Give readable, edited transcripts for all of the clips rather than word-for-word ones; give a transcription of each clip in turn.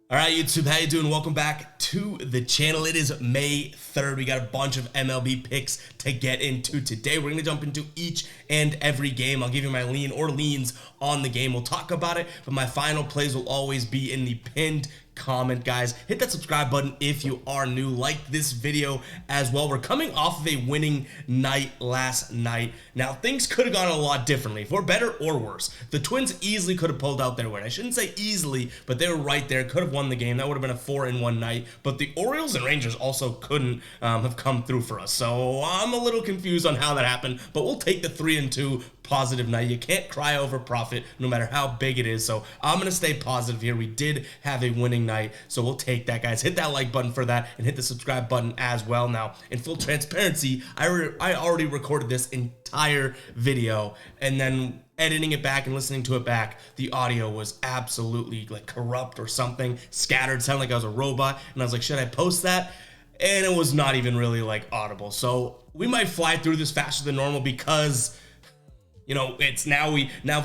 All right, YouTube, how you doing? Welcome back to the channel. It is May 3rd. We got a bunch of MLB picks to get into today. We're going to jump into each and every game. I'll give you my lean or leans on the game. We'll talk about it, but my final plays will always be in the pinned comment. Guys, hit that subscribe button if you are new. Like this video as well. We're coming off of a winning night last night. Now, things could have gone a lot differently, for better or worse. The Twins easily could have pulled out their win. I shouldn't say easily, but they were right there. Could have won the game. That would have been a 4-1 night. But the Orioles and Rangers also couldn't have come through for us. So I'm a little confused on how that happened, but we'll take the 3-2 positive night. You can't cry over profit no matter how big it is. So I'm going to stay positive here. We did have a winning night, so we'll take that, guys. Hit that like button for that and hit the subscribe button as well. Now, in full transparency, I already recorded this entire video, and then editing it back and listening to it back, the audio was absolutely like corrupt or something, scattered, sounded like I was a robot, and I was like, should I post that? And it was not even really like audible. So we might fly through this faster than normal because it's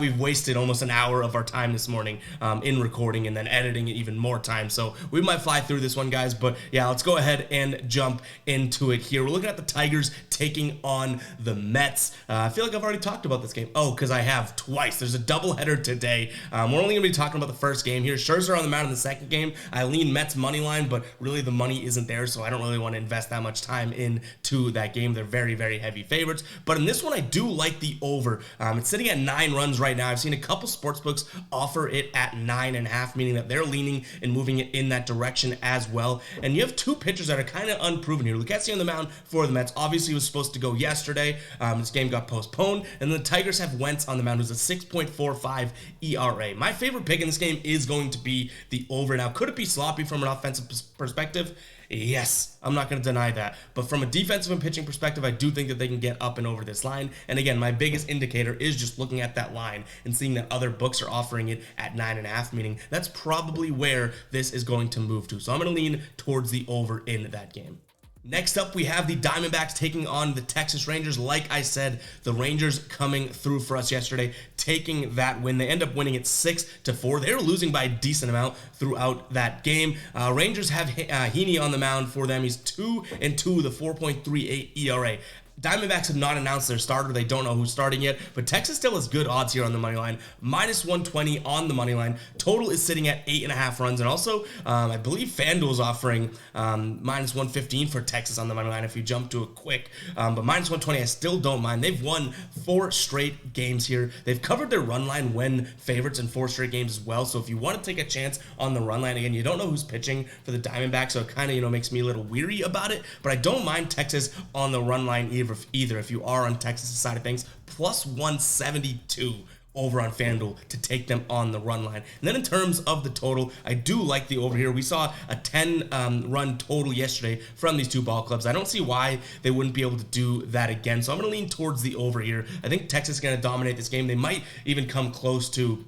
we've wasted almost an hour of our time this morning in recording and then editing it even more time. So we might fly through this one, guys. But yeah, let's go ahead and jump into it here. We're looking at the Tigers taking on the Mets. I feel like I've already talked about this game. Oh, because I have twice. There's a doubleheader today. We're only going to be talking about the first game here. Scherzer on the mound in the second game. I lean Mets money line, but really the money isn't there, so I don't really want to invest that much time into that game. They're very, very heavy favorites. But in this one, I do like the over. It's sitting at 9 runs right now. I've seen a couple sportsbooks offer it at 9.5, meaning that they're leaning and moving it in that direction as well. And you have two pitchers that are kind of unproven here. Lucchesi on the mound for the Mets obviously was supposed to go yesterday. This game got postponed. And the Tigers have Wentz on the mound, who's a 6.45 ERA. My favorite pick in this game is going to be the over. Now, could it be sloppy from an offensive perspective? Yes, I'm not going to deny that. But from a defensive and pitching perspective, I do think that they can get up and over this line. And again, my biggest indicator is just looking at that line and seeing that other books are offering it at 9.5, meaning that's probably where this is going to move to. So I'm going to lean towards the over in that game. Next up, we have the Diamondbacks taking on the Texas Rangers. Like I said, the Rangers coming through for us yesterday, taking that win. They end up winning it 6-4. They were losing by a decent amount throughout that game. Rangers have Heaney on the mound for them. He's 2-2 with a 4.38 ERA. Diamondbacks have not announced their starter. They don't know who's starting yet, but Texas still has good odds here on the money line. -120 on the money line. Total is sitting at 8.5 runs, and also I believe FanDuel is offering -115 for Texas on the money line if you jump to it quick. But -120, I still don't mind. They've won 4 straight games here. They've covered their run line when favorites in 4 straight games as well. So if you want to take a chance on the run line, again, you don't know who's pitching for the Diamondbacks, so it kind of makes me a little weary about it. But I don't mind Texas on the run line either if you are on Texas' side of things. +172 over on FanDuel to take them on the run line. And then in terms of the total, I do like the over here. We saw a 10 run total yesterday from these two ball clubs. I don't see why they wouldn't be able to do that again. So I'm going to lean towards the over here. I think Texas is going to dominate this game. They might even come close to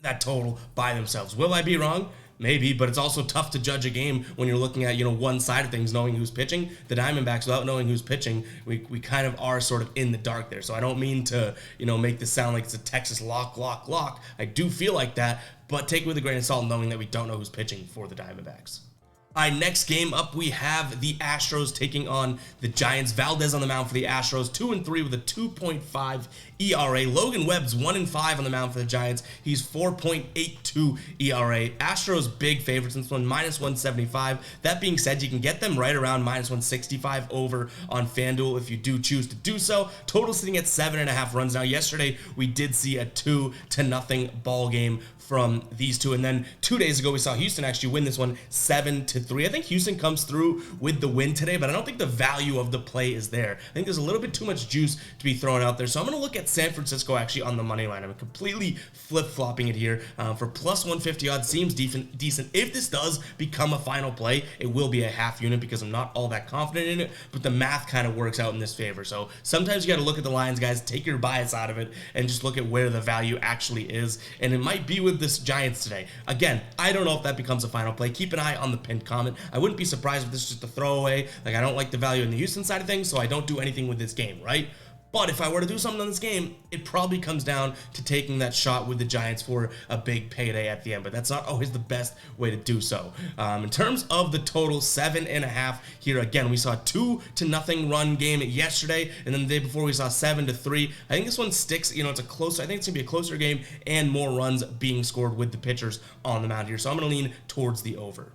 that total by themselves. Will I be wrong? Maybe, but it's also tough to judge a game when you're looking at, one side of things, knowing who's pitching. The Diamondbacks, without knowing who's pitching, we kind of are sort of in the dark there. So I don't mean to, make this sound like it's a Texas lock. I do feel like that, but take it with a grain of salt knowing that we don't know who's pitching for the Diamondbacks. All right, next game up, we have the Astros taking on the Giants. Valdez on the mound for the Astros, 2-3 with a 2.5 ERA. Logan Webb's 1-5 on the mound for the Giants. He's 4.82 ERA. Astros big favorites in this one, -175. That being said, you can get them right around -165 over on FanDuel if you do choose to do so. Total sitting at 7.5 runs. Now, yesterday we did see a 2-0 ball game from these two, and then 2 days ago we saw Houston actually win this one 7-3. I think Houston comes through with the win today, but I don't think the value of the play is there. I think there's a little bit too much juice to be thrown out there, so I'm going to look at San Francisco actually on the money line. I'm completely flip-flopping it here for +150 odds. Seems decent. If this does become a final play, it will be a half unit because I'm not all that confident in it, but the math kind of works out in this favor. So sometimes you got to look at the lines, guys, take your bias out of it and just look at where the value actually is, and it might be with this Giants today. Again, I don't know if that becomes a final play. Keep an eye on the pinned comment. I wouldn't be surprised if this is just a throwaway. Like, I don't like the value in the Houston side of things, so I don't do anything with this game, right? But if I were to do something on this game, it probably comes down to taking that shot with the Giants for a big payday at the end, but that's not always the best way to do so. In terms of the total, 7.5 here. Again, we saw a 2-0 run game yesterday, and then the day before we saw 7-3. I think this one sticks. It's a closer. I think it's gonna be a closer game and more runs being scored with the pitchers on the mound here. So I'm gonna lean towards the over.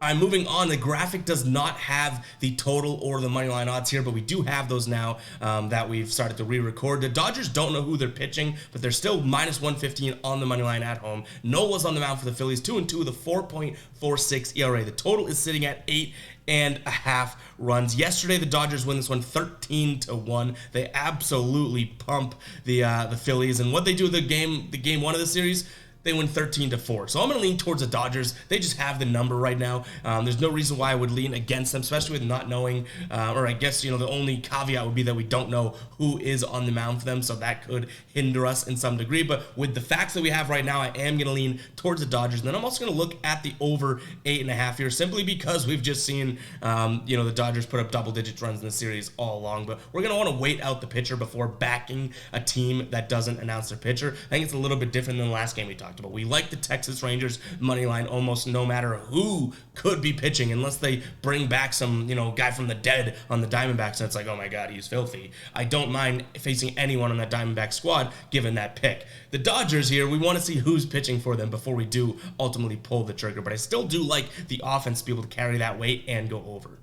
All right, moving on. The graphic does not have the total or the money line odds here, but we do have those now that we've started to re-record. The Dodgers don't know who they're pitching, but they're still -115 on the money line at home. Nola's on the mound for the Phillies, 2-2 with a 4.46 ERA. The total is sitting at 8.5 runs. Yesterday, the Dodgers win this one 13-1. They absolutely pump the Phillies, and what they do with the game one of the series, they win 13-4. So I'm going to lean towards the Dodgers. They just have the number right now. There's no reason why I would lean against them, especially with not knowing, or I guess, the only caveat would be that we don't know who is on the mound for them, so that could hinder us in some degree. But with the facts that we have right now, I am going to lean towards the Dodgers. And then I'm also going to look at the over 8.5 here, simply because we've just seen, the Dodgers put up double-digit runs in the series all along. But we're going to want to wait out the pitcher before backing a team that doesn't announce their pitcher. I think it's a little bit different than the last game we talked about. We like the Texas Rangers money line almost no matter who could be pitching, unless they bring back some, guy from the dead on the Diamondbacks, and it's like, oh my God, he's filthy. I don't mind facing anyone on that Diamondback squad given that pick. The Dodgers here, we want to see who's pitching for them before we do ultimately pull the trigger, but I still do like the offense to be able to carry that weight and go over.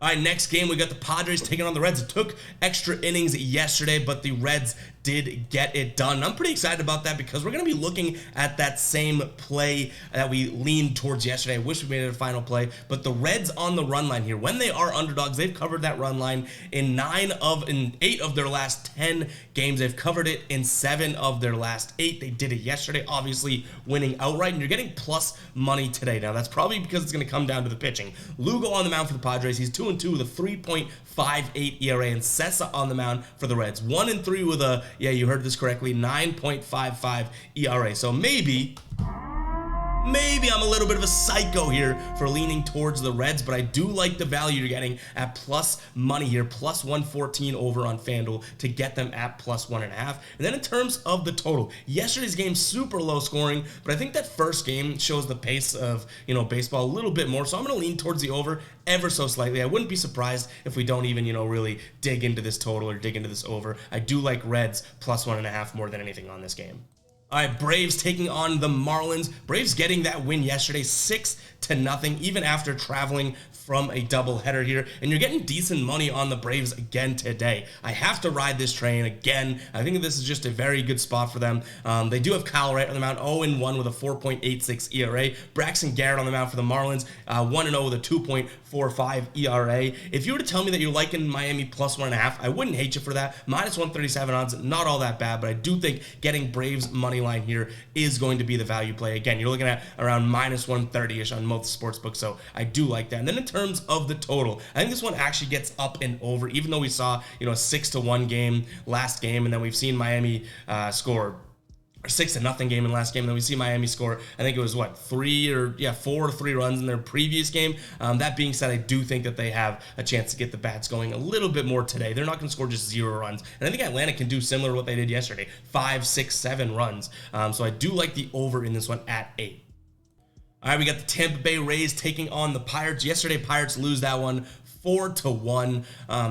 All right, next game, we got the Padres taking on the Reds. It took extra innings yesterday, but the Reds did get it done. I'm pretty excited about that because we're going to be looking at that same play that we leaned towards yesterday. I wish we made it a final play, but the Reds on the run line here, when they are underdogs, they've covered that run line in 8 of their last 10 games. They've covered it in 7 of their last 8. They did it yesterday, obviously winning outright, and you're getting plus money today. Now, that's probably because it's going to come down to the pitching. Lugo on the mound for the Padres. He's 2-2 with a 3.58 ERA, and Sessa on the mound for the Reds. 1-3 with a, yeah, you heard this correctly, 9.55 ERA. So maybe I'm a little bit of a psycho here for leaning towards the Reds, but I do like the value you're getting at plus money here, plus 114 over on FanDuel to get them at plus 1.5. And then in terms of the total, yesterday's game, super low scoring, but I think that first game shows the pace of, baseball a little bit more. So I'm going to lean towards the over ever so slightly. I wouldn't be surprised if we don't even, really dig into this total or dig into this over. I do like Reds plus 1.5 more than anything on this game. All right, Braves taking on the Marlins. Braves getting that win yesterday, 6-0, even after traveling from a doubleheader here. And you're getting decent money on the Braves again today. I have to ride this train again. I think this is just a very good spot for them. They do have Kyle Wright on the mound, 0-1 with a 4.86 ERA. Braxton Garrett on the mound for the Marlins, 1-0 with a 2.45 ERA. If you were to tell me that you're liking Miami plus 1.5, I wouldn't hate you for that. -137 odds, not all that bad, but I do think getting Braves money line here is going to be the value play. Again, you're looking at around -130-ish on most sports books, so I do like that. And then in terms of the total, I think this one actually gets up and over, even though we saw, a 6-1 game last game, and then we've seen Miami score 6-0 game in last game. Then we see Miami score, I think it was 4 or 3 runs in their previous game. That being said, I do think that they have a chance to get the bats going a little bit more today. They're not going to score just 0 runs. And I think Atlanta can do similar to what they did yesterday, 5, 6, 7 runs. So I do like the over in this one at 8. All right, we got the Tampa Bay Rays taking on the Pirates. Yesterday, Pirates lose that one 4-1.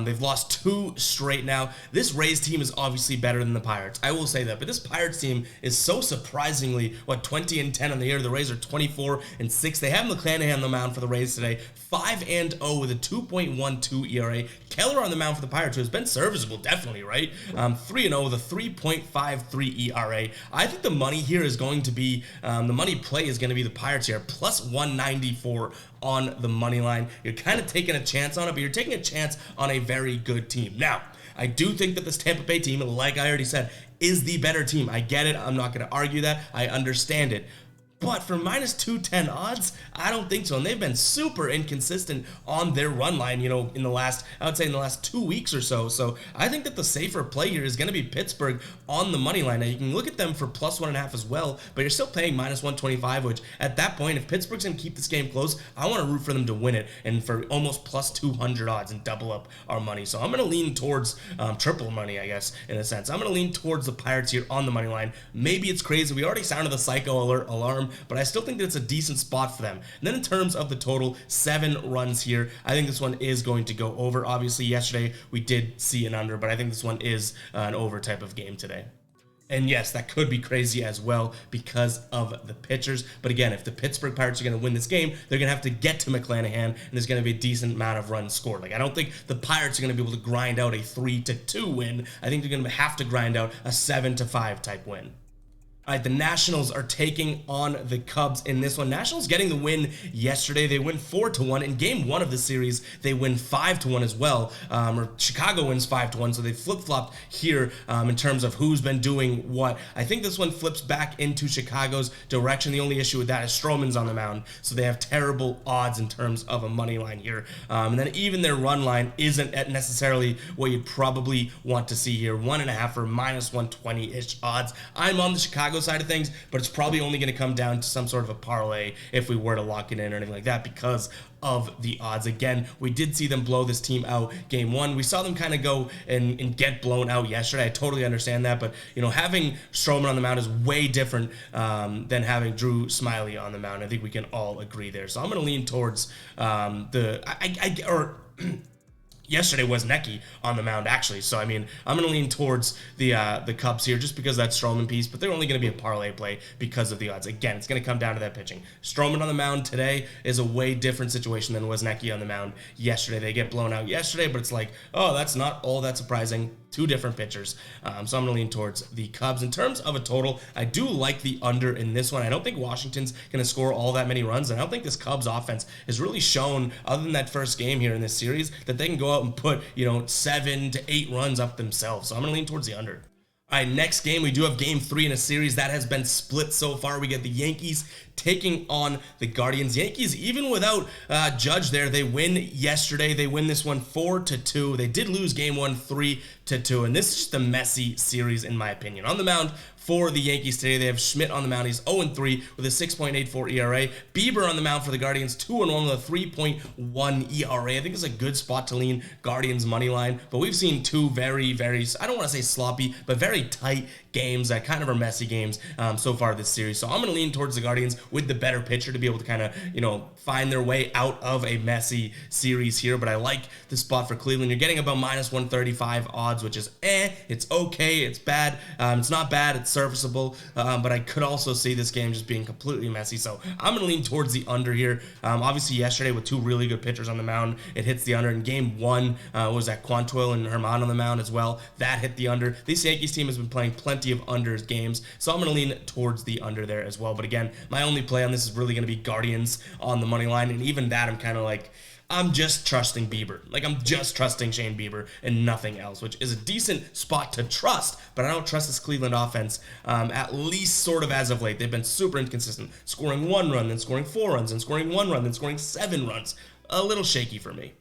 They've lost 2 straight now. This Rays team is obviously better than the Pirates. I will say that, but this Pirates team is so surprisingly 20-10 on the year. The Rays are 24-6. They have McClanahan on the mound for the Rays today, 5-0 with a 2.12 ERA. Keller on the mound for the Pirates, who has been serviceable, definitely, right? 3-0 with a 3.53 ERA. I think the money here is going to be, the money play is going to be the Pirates here, plus 194 on the money line. You're kind of taking a chance on it, but you're taking a chance on a very good team. Now, I do think that this Tampa Bay team, like I already said, is the better team. I get it. I'm not going to argue that. I understand it. But for minus 210 odds, I don't think so. And they've been super inconsistent on their run line, in the last, I would say in the last 2 weeks or so. So I think that the safer play here is going to be Pittsburgh on the money line. Now you can look at them for plus 1.5 as well, but you're still paying minus 125, which at that point, if Pittsburgh's going to keep this game close, I want to root for them to win it and for almost plus 200 odds and double up our money. So I'm going to lean towards triple money, I guess, in a sense. I'm going to lean towards the Pirates here on the money line. Maybe it's crazy. We already sounded the psycho alert alarm, but I still think that it's a decent spot for them. And then in terms of the total, 7 runs here. I think this one is going to go over. Obviously, yesterday we did see an under, but I think this one is an over type of game today. And yes, that could be crazy as well because of the pitchers. But again, if the Pittsburgh Pirates are going to win this game, they're going to have to get to McClanahan, and there's going to be a decent amount of runs scored. Like, I don't think the Pirates are going to be able to grind out a 3-2 win. I think they're going to have to grind out a 7-5 type win. All right, the Nationals are taking on the Cubs in this one. Nationals getting the win yesterday. They win 4-1. In game 1 of the series, they win 5-1 as well. Or Chicago wins 5-1, so they flip-flopped here in terms of who's been doing what. I think this one flips back into Chicago's direction. The only issue with that is Stroman's on the mound, so they have terrible odds in terms of a money line here. And then even their run line isn't at necessarily what you'd probably want to see here. 1.5 for minus 120-ish odds. I'm on the Chicago side of things, but it's probably only going to come down to some sort of a parlay if we were to lock it in or anything like that because of the odds. Again, we did see them blow this team out game 1. We saw them kind of go and get blown out yesterday. I totally understand that, but having Stroman on the mound is way different than having Drew Smyly on the mound. I think we can all agree there. So I'm going to lean towards yesterday was Necky on the mound, actually. So, I'm going to lean towards the Cubs here just because of that Stroman piece, but they're only going to be a parlay play because of the odds. Again, it's going to come down to that pitching. Stroman on the mound today is a way different situation than was Necky on the mound yesterday. They get blown out yesterday, but it's like, oh, that's not all that surprising. 2 different pitchers. So I'm going to lean towards the Cubs. In terms of a total, I do like the under in this one. I don't think Washington's going to score all that many runs, and I don't think this Cubs offense has really shown, other than that first game here in this series, that they can go out and put, 7 to 8 runs up themselves. So I'm going to lean towards the under. All right, next game, we do have game 3 in a series that has been split so far. We get the Yankees taking on the Guardians. Yankees, even without Judge there, they win yesterday. They win this one 4-2. They did lose game 1 3-2, and this is just a messy series in my opinion. On the mound for the Yankees today, they have Schmidt on the mound. He's 0-3 with a 6.84 ERA. Bieber on the mound for the Guardians, 2-1 with a 3.1 ERA. I think it's a good spot to lean Guardians money line, but we've seen 2 very, very, I don't want to say sloppy, but very tight games that kind of are messy games so far this series. So I'm going to lean towards the Guardians with the better pitcher to be able to kind of, find their way out of a messy series here. But I like the spot for Cleveland. You're getting about minus 135 odds, which is it's okay, it's bad. It's not bad, it's serviceable, but I could also see this game just being completely messy. So I'm going to lean towards the under here. Obviously yesterday with 2 really good pitchers on the mound, it hits the under. In game 1 was that Quantrill and Herman on the mound as well. That hit the under. This Yankees team has been playing plenty of unders games, so I'm going to lean towards the under there as well. But again, my only play on this is really going to be Guardians on the money line, and even that I'm kind of like, I'm just trusting Bieber. Like, I'm just trusting Shane Bieber and nothing else, which is a decent spot to trust, but I don't trust this Cleveland offense, at least sort of as of late. They've been super inconsistent, scoring 1 run, then scoring 4 runs, then scoring 1 run, then scoring 7 runs. A little shaky for me.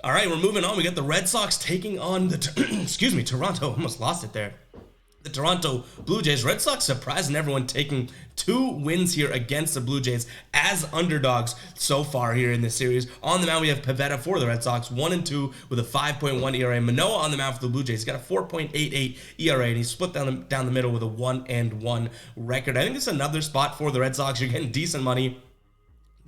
All right, we're moving on. We got the Red Sox taking on the, Toronto. Almost lost it there. The Toronto Blue Jays. Red Sox surprising everyone, taking 2 wins here against the Blue Jays as underdogs so far here in this series. On the mound, we have Pivetta for the Red Sox, 1-2 with a 5.1 ERA. Manoah on the mound for the Blue Jays. He's got a 4.88 ERA, and he's split down the middle with a 1-1 record. I think this is another spot for the Red Sox. You're getting decent money.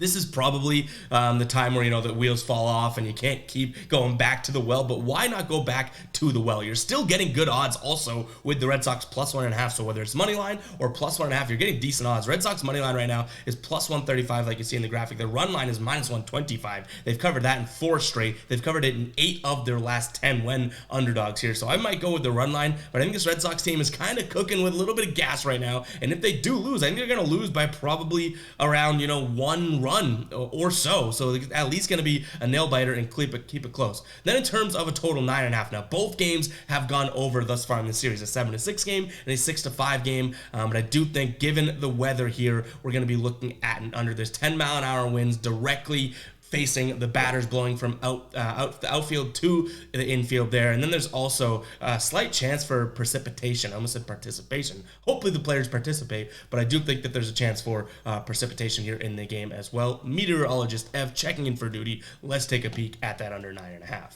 This is probably the time where, the wheels fall off and you can't keep going back to the well, but why not go back to the well? You're still getting good odds also with the Red Sox plus 1.5, so whether it's money line or plus 1.5, you're getting decent odds. Red Sox money line right now is plus 135, like you see in the graphic. Their run line is minus 125. They've covered that in 4 straight. They've covered it in 8 of their last 10 when underdogs here, so I might go with the run line, but I think this Red Sox team is kind of cooking with a little bit of gas right now, and if they do lose, I think they're going to lose by probably around, 1 run run or so. So it's at least going to be a nail biter and keep it close. Then in terms of a total 9.5, now both games have gone over thus far in this series, a 7-6 game and a 6-5 game. But I do think, given the weather here, we're going to be looking at an under. There's 10-mile-an-hour winds directly facing the batters, blowing from the outfield to the infield there. And then there's also a slight chance for precipitation. I almost said participation. Hopefully the players participate, but I do think that there's a chance for precipitation here in the game as well. Meteorologist Ev checking in for duty. Let's take a peek at that under 9.5.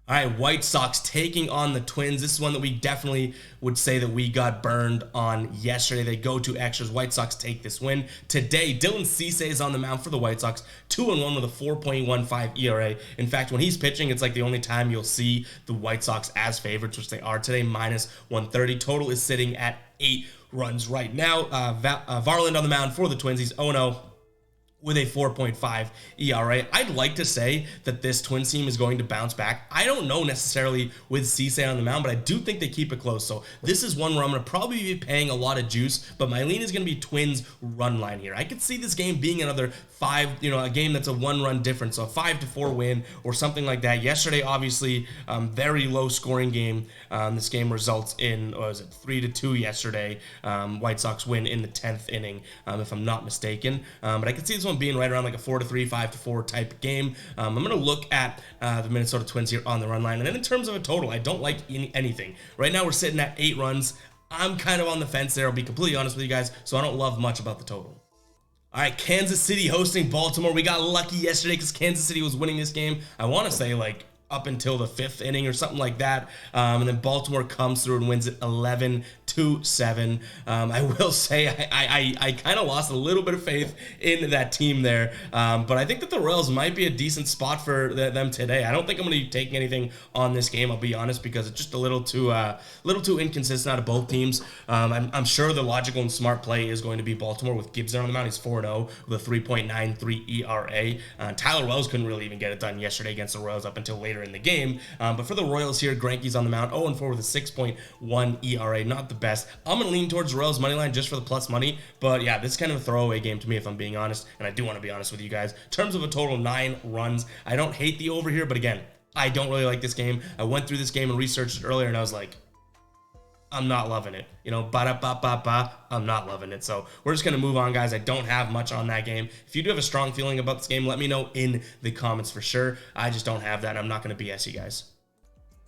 All right, White Sox taking on the Twins. This is one that we definitely would say that we got burned on yesterday. They go to extras. White Sox take this win. Today, Dylan Cease is on the mound for the White Sox, 2-1 with a 4.15 ERA. In fact, when he's pitching, it's like the only time you'll see the White Sox as favorites, which they are today, -130. Total is sitting at 8 runs right now. Varland on the mound for the Twins. He's 0-0. With a 4.5 ERA. I'd like to say that this Twins team is going to bounce back. I don't know necessarily with Cisse on the mound, but I do think they keep it close. So this is one where I'm going to probably be paying a lot of juice, but my lean is going to be Twins run line here. I could see this game being another 5, a game that's a 1-run difference, so a 5-4 win or something like that. Yesterday, obviously, very low scoring game. This game results in, 3-2 yesterday. White Sox win in the 10th inning, if I'm not mistaken. But I could see this one being right around like a 4-3, 5-4 type game. I'm going to look at the Minnesota Twins here on the run line. And then in terms of a total, I don't like anything. Right now we're sitting at 8 runs. I'm kind of on the fence there, I'll be completely honest with you guys, so I don't love much about the total. All right, Kansas City hosting Baltimore. We got lucky yesterday because Kansas City was winning this game. I want to say like up until the 5th inning or something like that. And then Baltimore comes through and wins it 11-7. I will say I kind of lost a little bit of faith in that team there. But I think that the Royals might be a decent spot for them today. I don't think I'm going to be taking anything on this game, I'll be honest, because it's just a little too inconsistent out of both teams. I'm sure the logical and smart play is going to be Baltimore with Gibbs there on the mound. He's 4-0 with a 3.93 ERA. Tyler Wells couldn't really even get it done yesterday against the Royals up until later in the game. But for the Royals here, Greinke's on the mound, 0-4 with a 6.1 ERA. Not the best. I'm going to lean towards Royals money line just for the plus money. But yeah, this is kind of a throwaway game to me if I'm being honest. And I do want to be honest with you guys. In terms of a total 9 runs, I don't hate the over here. But again, I don't really like this game. I went through this game and researched it earlier and I was like, I'm not loving it. I'm not loving it. So we're just going to move on, guys. I don't have much on that game. If you do have a strong feeling about this game, let me know in the comments for sure. I just don't have that. I'm not going to BS you guys.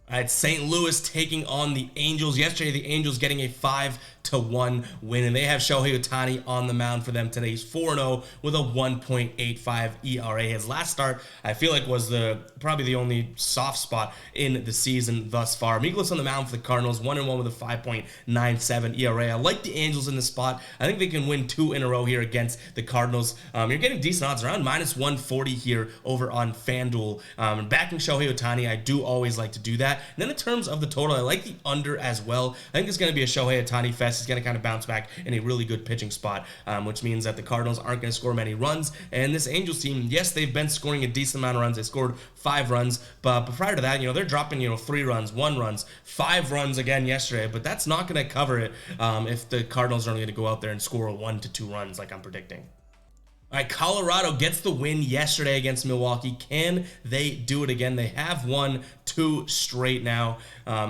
All right, St. Louis taking on the Angels. Yesterday, the Angels getting a 5-1 win, and they have Shohei Ohtani on the mound for them today. He's 4-0 with a 1.85 ERA. His last start, I feel like, was probably the only soft spot in the season thus far. Miguelis on the mound for the Cardinals, 1-1 with a 5.97 ERA. I like the Angels in this spot. I think they can win 2 in a row here against the Cardinals. You're getting decent odds, around -140 here over on FanDuel. And backing Shohei Ohtani, I do always like to do that. And then in terms of the total, I like the under as well. I think it's going to be a Shohei Ohtani fest. He's going to kind of bounce back in a really good pitching spot, which means that the Cardinals aren't going to score many runs. And this Angels team, yes, they've been scoring a decent amount of runs. They scored 5 runs, but prior to that, they're dropping, 3 runs, 1 runs, 5 runs again yesterday. But that's not going to cover it if the Cardinals are only going to go out there and score 1 to 2 runs like I'm predicting. All right, Colorado gets the win yesterday against Milwaukee. Can they do it again? They have won 2 straight now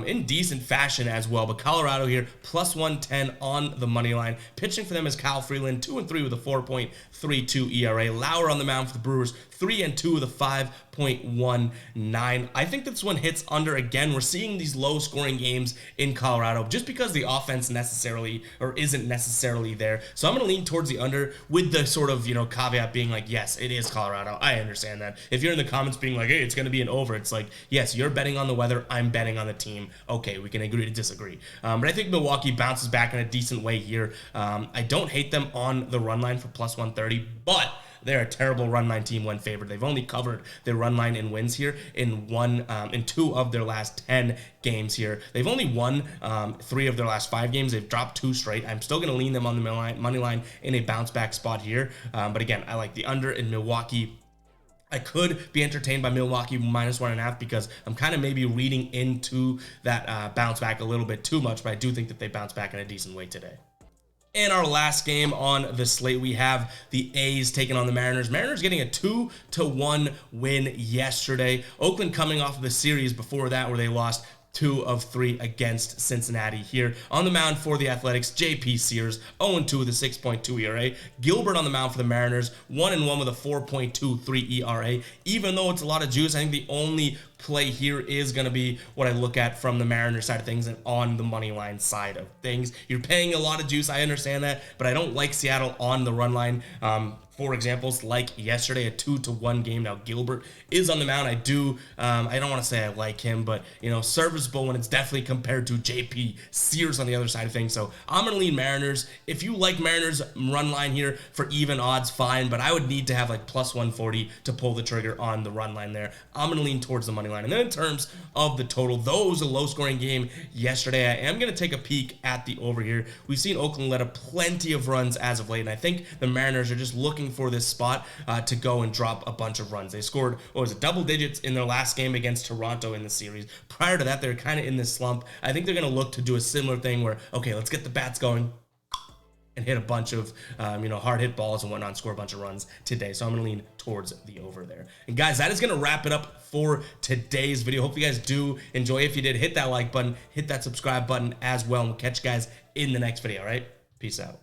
in decent fashion as well. But Colorado here, plus 110 on the money line. Pitching for them is Kyle Freeland, 2-3 with a 4.32 ERA. Lauer on the mound for the Brewers, 3-2 with a 5.19. I think this one hits under again. We're seeing these low-scoring games in Colorado just because the offense isn't necessarily there. So I'm going to lean towards the under with the sort of, caveat being like, yes, it is Colorado. I understand that. If you're in the comments being like, hey, it's going to be an over, it's like, yes, you're betting on the weather. I'm betting on the team. Okay, we can agree to disagree. But I think Milwaukee bounces back in a decent way here. I don't hate them on the run line for plus 130, but they're a terrible run line team when favored. They've only covered their run line in wins here in 2 of their last 10 games here. They've only won 3 of their last 5 games. They've dropped 2 straight. I'm still going to lean them on the money line in a bounce back spot here. But again, I like the under in Milwaukee. I could be entertained by Milwaukee -1.5 because I'm kind of maybe reading into that bounce back a little bit too much, but I do think that they bounce back in a decent way today. And our last game on the slate, we have the A's taking on the Mariners. Mariners getting a 2-1 win yesterday. Oakland coming off of the series before that where they lost 2 of 3 against Cincinnati here. On the mound for the Athletics, J.P. Sears, 0-2 with a 6.2 ERA. Gilbert on the mound for the Mariners, 1-1 with a 4.23 ERA. Even though it's a lot of juice, I think the only play here is going to be what I look at from the Mariners side of things and on the money line side of things. You're paying a lot of juice, I understand that, but I don't like Seattle on the run line. For examples, like yesterday, a 2-1 game. Now Gilbert is on the mound. I don't want to say I like him, but serviceable when it's definitely compared to JP Sears on the other side of things. So I'm gonna lean Mariners. If you like Mariners run line here for even odds, fine, but I would need to have like plus 140 to pull the trigger on the run line there. I'm gonna lean towards the money line. And then in terms of the total, though it was a low scoring game yesterday, I am gonna take a peek at the over here. We've seen Oakland let up plenty of runs as of late, and I think the Mariners are just looking for this spot to go and drop a bunch of runs. They scored, double digits in their last game against Toronto in the series. Prior to that, they're kind of in this slump. I think they're going to look to do a similar thing where, okay, let's get the bats going and hit a bunch of, hard hit balls and whatnot, and score a bunch of runs today. So I'm going to lean towards the over there. And guys, that is going to wrap it up for today's video. Hope you guys do enjoy. If you did, hit that like button, hit that subscribe button as well, and we'll catch you guys in the next video, all right? Peace out.